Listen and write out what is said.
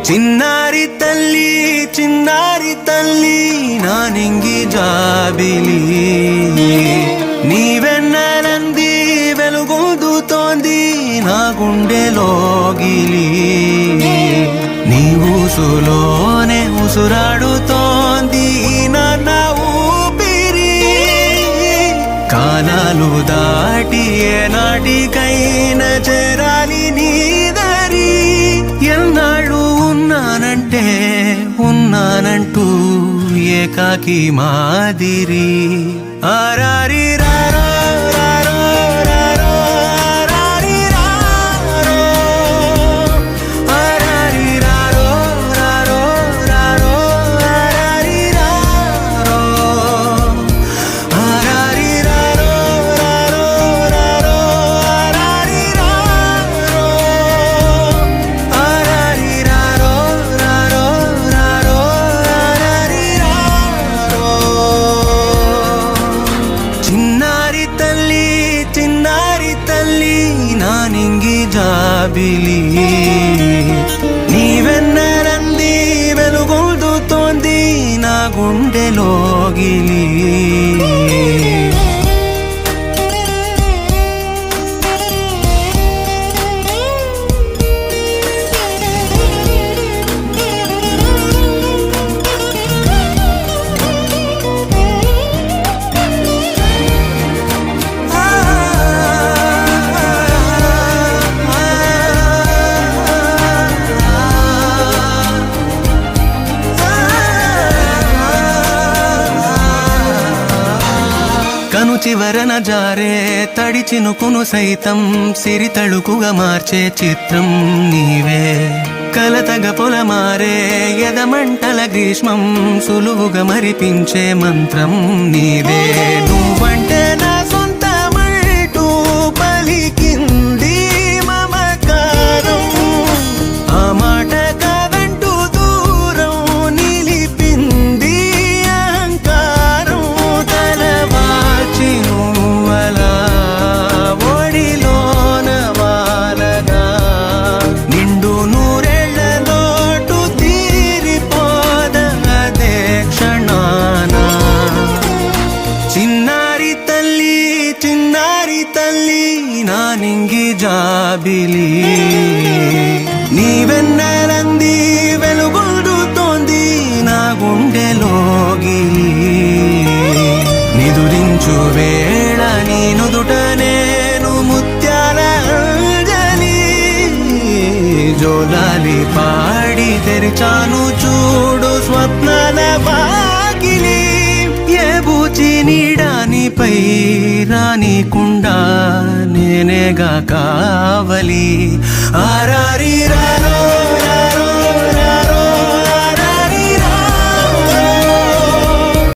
చిన్నారి తల్లి నానింగి జాబిలి నీవెన్నెలంది వెలుగొందుతోంది నా గుండెలోగిలి నీ ఊసులోనే ఉసురాడుతోంది నా ఊపిరి కాలాలు దాటి ఏనాటికైనా చేరాలి నీ దరి ఎన్నాళ్ళు ఉన్నానంటూ ఏకాకి మాదిరి ఆరారి రారో రారో రారో ఆరారి రారో ఆరారి రారో రారో రారో ఆరారి రారో ఆరారి రారో రారో రారో ఆరారి రారో ఆరారి రారో రారో రారో ఆరారి రారో చిన్నారి తల్లి నానింగి జాబిలి నీవెన్నెలంది వెలుగొందుతోంది నా గుండెలోగిలి కను చివరన జారే తడి చినుకును సైతం సిరి తళుకుగా మార్చే చిత్రం నీవే కలతగ పొలమారే ఎదమంటల గ్రీష్మం సులువుగా మరిపించే మంత్రం నీవే నువ్వంటే నా సొంతమంటూ పలికింది మమకారం ఆ మాట కాదంటూ దూరం నిలిపింది అహంకారం తలవాచి నువ్వలా ఒడిలోన వాలగా నిండు నూరేళ్ల లోటు తీరిపోదదే క్షణాన చిన్నారి తల్లి నానింగి జాబిలి నీవెన్నెలంది వెలుగొందుతోంది నా గుండెలోగిలి నిదురించు వేళ నీ నుదుట నేను ముత్యాల అంజలి జోలాలి పాడి తెరిచాను చూడు స్వప్నాల వాకిలి ఏ బూచి నీడానిపై రానికుండా నేనేగా కావలి ఆరారి రారో